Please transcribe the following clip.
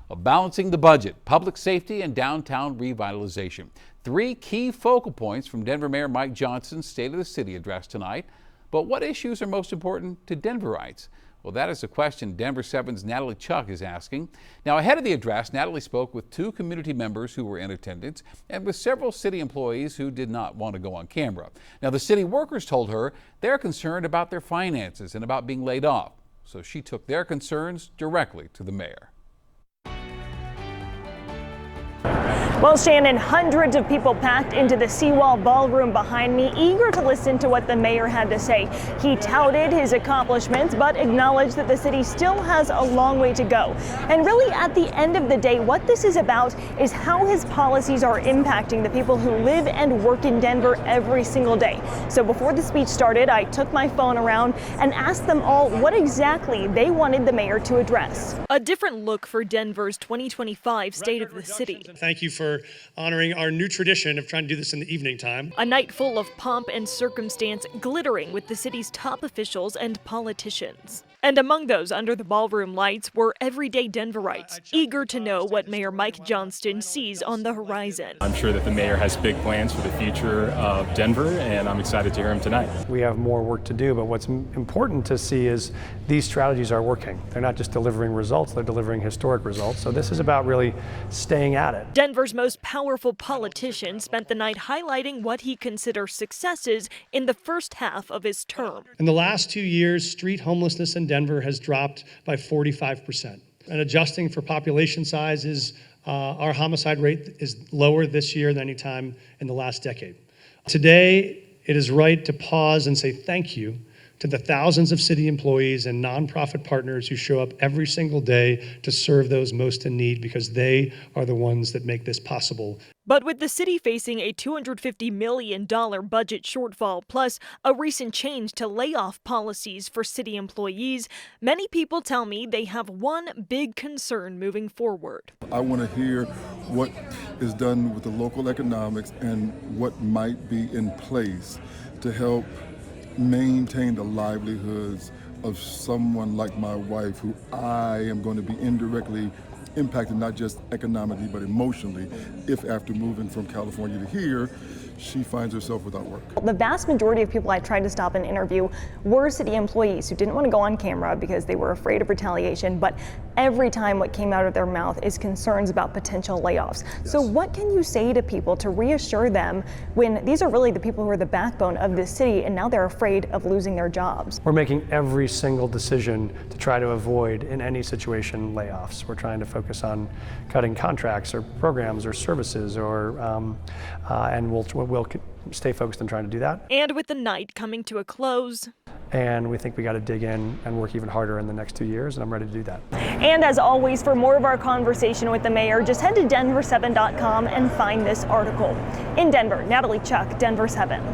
of balancing the budget, public safety, and downtown revitalization. Three key focal points from Denver Mayor Mike Johnston's State of the City address tonight. But what issues are most important to Denverites? Well, that is the question Denver7's Natalie is asking. Now, ahead of the address, Natalie spoke with two community members who were in attendance and with several city employees who did not want to go on camera. Now, the city workers told her they're concerned about their finances and about being laid off. So she took their concerns directly to the mayor. Well, Shannon, hundreds of people packed into the Seawall Ballroom behind me, eager to listen to what the mayor had to say. He touted his accomplishments, but acknowledged that the city still has a long way to go. And really, at the end of the day, what this is about is how his policies are impacting the people who live and work in Denver every single day. So before the speech started, I took my phone around and asked them all what exactly they wanted the mayor to address. A different look for Denver's 2025 State of the City. Thank you for honoring our new tradition of trying to do this in the evening time. A night full of pomp and circumstance, glittering with the city's top officials and politicians. And among those under the ballroom lights were everyday Denverites, eager to know what Mayor Mike Johnston sees on the horizon. I'm sure that the mayor has big plans for the future of Denver, and I'm excited to hear him tonight. We have more work to do, but what's important to see is these strategies are working. They're not just delivering results, they're delivering historic results. So this is about really staying at it. Denver's most powerful politician spent the night highlighting what he considers successes in the first half of his term. In the last 2 years, street homelessness in Denver has dropped by 45%. And adjusting for population sizes, our homicide rate is lower this year than any time in the last decade. Today, it is right to pause and say thank you to the thousands of city employees and nonprofit partners who show up every single day to serve those most in need, because they are the ones that make this possible. But with the city facing a $250 million budget shortfall, plus a recent change to layoff policies for city employees, many people tell me they have one big concern moving forward. I want to hear what is done with the local economics and what might be in place to help maintain the livelihoods of someone like my wife, who I am going to be indirectly impacted, not just economically, but emotionally, if after moving from California to here, she finds herself without work. The vast majority of people I tried to stop and interview were city employees who didn't want to go on camera because they were afraid of retaliation, but every time what came out of their mouth is concerns about potential layoffs. Yes. So what can you say to people to reassure them when these are really the people who are the backbone of this city and now they're afraid of losing their jobs? We're making every single decision to try to avoid, in any situation, layoffs. We're trying to focus on cutting contracts or programs or services, or and we'll stay focused on trying to do that. And with the night coming to a close, and we think we got to dig in and work even harder in the next 2 years, and I'm ready to do that. And as always, for more of our conversation with the mayor, just head to Denver7.com and find this article. In Denver, Natalie, Denver7.